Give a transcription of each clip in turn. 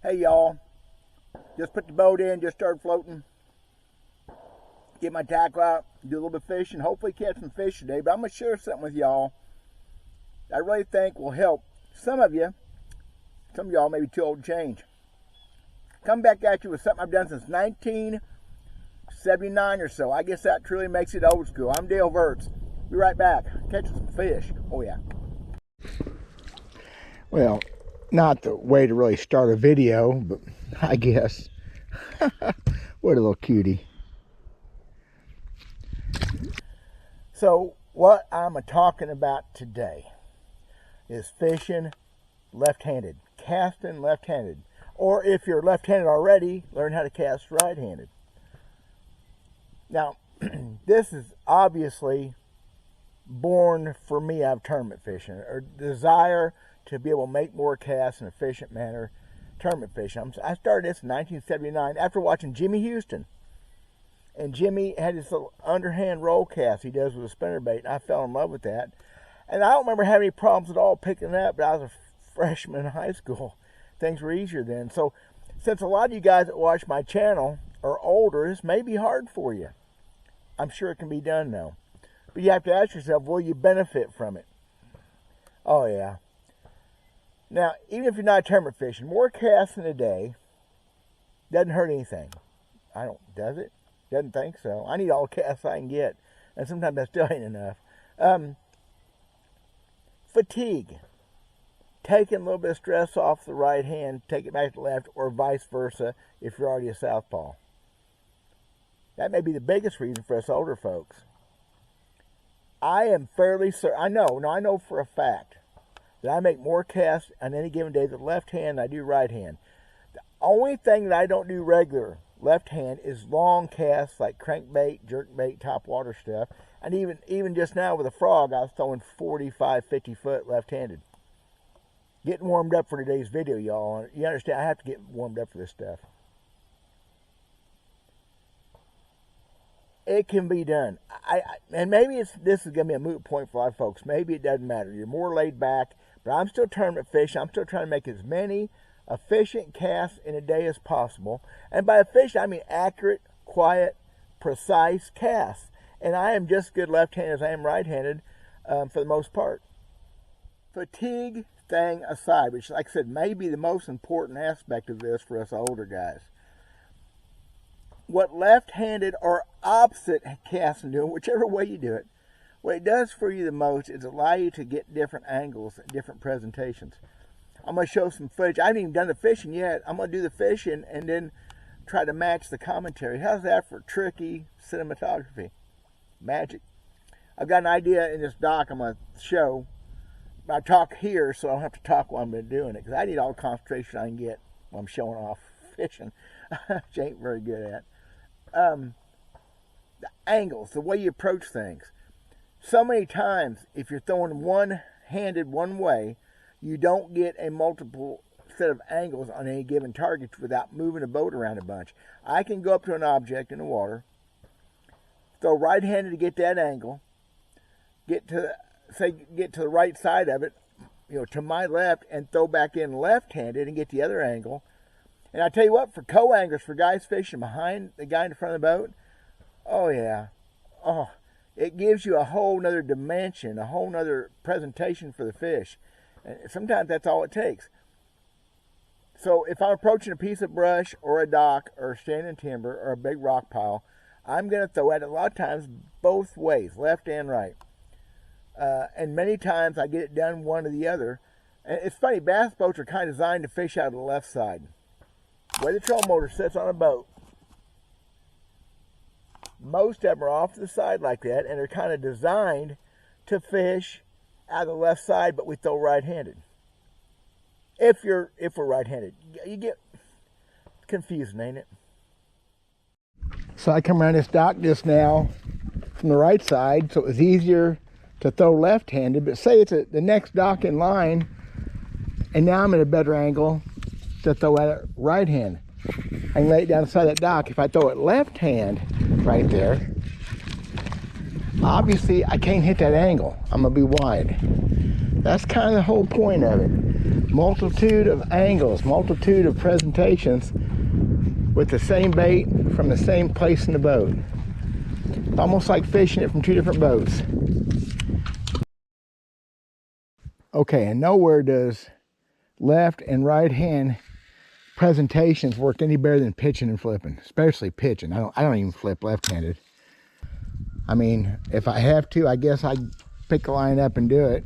Hey y'all, just put the boat in, just started floating. Get my tackle out, do a little bit of fishing, hopefully catch some fish today, but I'm going to share something with y'all I really think will help some of y'all may be too old to change. Come back at you with something I've done since 1979 or so. I guess that truly makes it old school. I'm Dale Verts. Be right back. Catching some fish. Oh yeah. Well, not the way to really start a video, but I guess. What a little cutie. So, what I'm talking about today is fishing left-handed, casting left-handed. Or if you're left-handed already, learn how to cast right-handed. Now, this is obviously born for me out of tournament fishing, or desire to be able to make more casts in an efficient manner, tournament fishing. I started this in 1979 after watching Jimmy Houston. And Jimmy had this little underhand roll cast he does with a spinnerbait, and I fell in love with that. And I don't remember having any problems at all picking it up, but I was a freshman in high school. Things were easier then. So since a lot of you guys that watch my channel are older, this may be hard for you. I'm sure it can be done though. But you have to ask yourself, will you benefit from it? Oh yeah. Now, even if you're not tournament fishing, more casts in a day doesn't hurt anything. Does it? Doesn't think so. I need all the casts I can get. And sometimes that still ain't enough. Fatigue. Taking a little bit of stress off the right hand, take it back to the left, or vice versa if you're already a southpaw. That may be the biggest reason for us older folks. I am fairly certain, I know for a fact that I make more casts on any given day with the left hand than I do right hand. The only thing that I don't do regular left hand is long casts like crankbait, jerkbait, topwater stuff. And even just now with a frog, I was throwing 45, 50 foot left-handed. Getting warmed up for today's video, y'all. You understand, I have to get warmed up for this stuff. It can be done. And maybe this is going to be a moot point for a lot of folks. Maybe it doesn't matter. You're more laid back. But I'm still tournament fishing. I'm still trying to make as many efficient casts in a day as possible. And by efficient, I mean accurate, quiet, precise casts. And I am just as good left-handed as I am right-handed for the most part. Fatigue thing aside, which, like I said, may be the most important aspect of this for us older guys. What left-handed or opposite casting do, whichever way you do it, what it does for you the most is allow you to get different angles and different presentations. I'm going to show some footage. I haven't even done the fishing yet. I'm going to do the fishing and then try to match the commentary. How's that for tricky cinematography? Magic. I've got an idea in this doc I'm going to show. I talk here so I don't have to talk while I'm doing it, because I need all the concentration I can get while I'm showing off fishing, which I ain't very good at. The angles, the way you approach things. So many times, if you're throwing one-handed one way, you don't get a multiple set of angles on any given target without moving the boat around a bunch. I can go up to an object in the water, throw right-handed to get that angle, get to the right side of it, to my left, and throw back in left-handed and get the other angle. And I tell you what, for co-anglers, for guys fishing behind the guy in the front of the boat, oh yeah, it gives you a whole nother dimension, a whole nother presentation for the fish. And sometimes that's all it takes. So if I'm approaching a piece of brush or a dock or standing timber or a big rock pile, I'm going to throw at it a lot of times both ways, left and right. And many times I get it done one or the other. And it's funny, bass boats are kind of designed to fish out of the left side. The way the trolling motor sits on a boat, most of them are off to the side like that, and they're kind of designed to fish out of the left side, but we throw right-handed. If we're right-handed, you get confusing, ain't it? So I come around this dock just now from the right side, so it was easier to throw left-handed, but say it's the next dock in line, and now I'm at a better angle to throw at it right hand. I can lay it down the side of that dock. If I throw it left hand right there, obviously I can't hit that angle. I'm gonna be wide. That's kind of the whole point of it. multitude of angles, multitude of presentations with the same bait from the same place in the boat. It's almost like fishing it from two different boats. Okay, and nowhere does left and right hand presentations work any better than pitching and flipping, especially pitching. I don't even flip left-handed. I mean, if I have to, I guess I'd pick a line up and do it.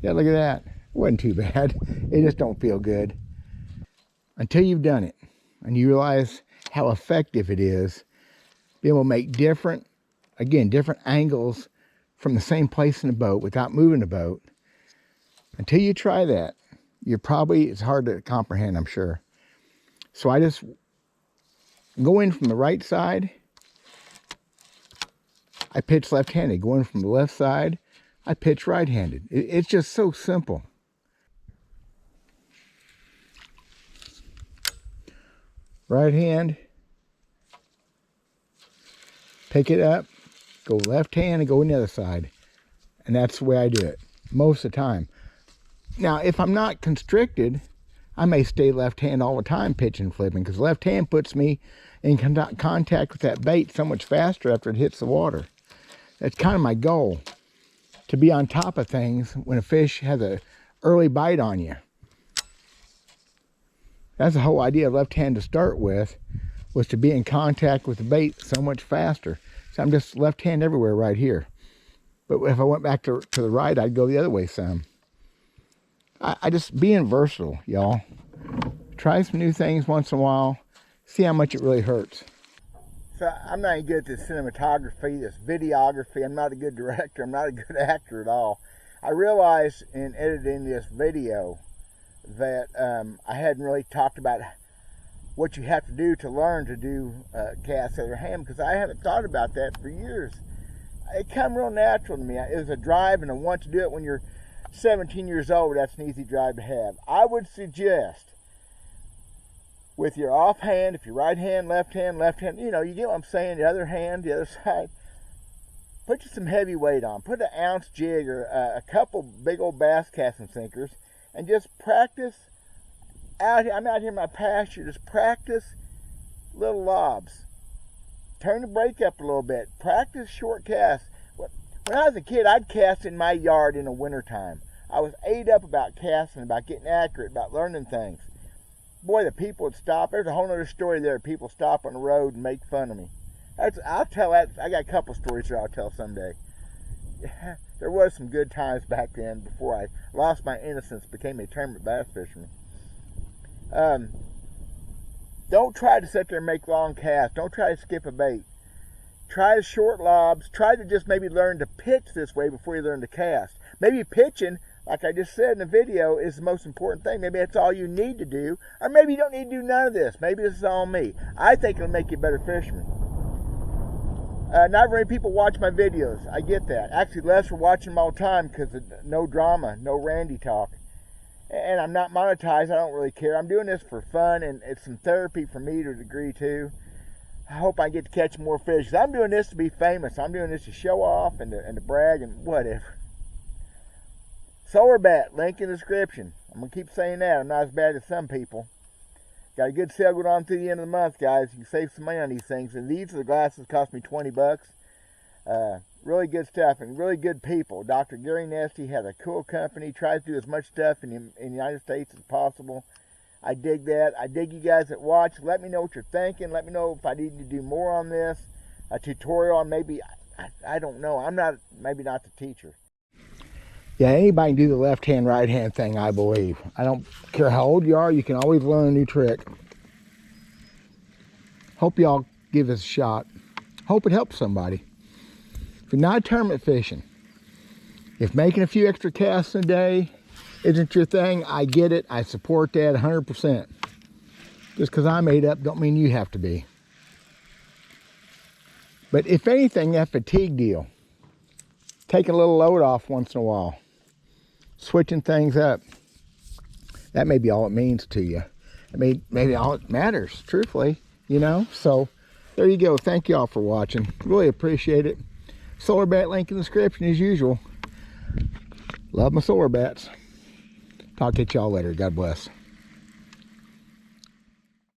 Yeah, look at that. It wasn't too bad. It just don't feel good until you've done it and you realize how effective it is. Be able to make different angles from the same place in the boat without moving the boat. Until you try that, it's hard to comprehend, I'm sure. So I just go in from the right side, I pitch left-handed. Going from the left side, I pitch right-handed. It's just so simple. Right hand, pick it up, go left hand and go on the other side. And that's the way I do it most of the time. Now, if I'm not constricted, I may stay left hand all the time pitching and flipping, because left hand puts me in contact with that bait so much faster after it hits the water. That's kind of my goal, to be on top of things when a fish has an early bite on you. That's the whole idea of left hand to start with, was to be in contact with the bait so much faster. So I'm just left hand everywhere right here. But if I went back to the right, I'd go the other way some. I just being versatile, y'all. Try some new things once in a while. See how much it really hurts. So I'm not good at this cinematography, this videography. I'm not a good director. I'm not a good actor at all. I realized in editing this video that I hadn't really talked about what you have to do to learn to do cast other hand, because I haven't thought about that for years. It come real natural to me. It was a drive and a want to do it when you're 17 years old. That's an easy drive to have. I would suggest with your offhand, if you're right hand, left hand, you know, you get what I'm saying, the other hand, the other side, put you some heavy weight on. Put an ounce jig or a couple big old bass casting sinkers and just practice out here. I'm out here in my pasture, just practice little lobs. Turn the brake up a little bit. Practice short casts. When I was a kid, I'd cast in my yard in the wintertime. I was ate up about casting, about getting accurate, about learning things. Boy, the people would stop. There's a whole other story there. People stop on the road and make fun of me. I'll tell that. I got a couple stories there I'll tell someday. There was some good times back then before I lost my innocence, became a tournament bass fisherman. Don't try to sit there and make long casts. Don't try to skip a bait. Try short lobs. Try to just maybe learn to pitch this way before you learn to cast. Maybe pitching, like I just said in the video, is the most important thing. Maybe that's all you need to do. Or maybe you don't need to do none of this. Maybe this is all me. I think it'll make you a better fisherman. Not very many people watch my videos. I get that. Actually, less are watching them all the time because of no drama, no Randy talk. And I'm not monetized. I don't really care. I'm doing this for fun, and it's some therapy for me to a degree too. I hope I get to catch more fish. 'Cause I'm doing this to be famous. I'm doing this to show off and to brag and whatever. Solar bat, link in the description. I'm going to keep saying that. I'm not as bad as some people. Got a good sale going on through the end of the month, guys. You can save some money on these things. And these are the glasses, cost me $20. Really good stuff and really good people. Dr. Gary Nesty has a cool company. Tries to do as much stuff in the United States as possible. I dig that. I dig you guys that watch. Let me know what you're thinking. Let me know if I need to do more on this. A tutorial on maybe, I don't know. I'm not, maybe not the teacher. Yeah, anybody can do the left hand, right hand thing, I believe. I don't care how old you are, you can always learn a new trick. Hope y'all give this a shot. Hope it helps somebody. If you're not tournament fishing, if making a few extra casts a day isn't your thing, I get it. I support that 100%. Just because I'm ate up don't mean you have to be. But if anything, that fatigue deal, take a little load off once in a while. Switching things up. That may be all it means to you. It maybe all it matters, truthfully, you know? So, there you go. Thank you all for watching. Really appreciate it. Solar bat link in the description as usual. Love my solar bats. Talk to y'all later. God bless.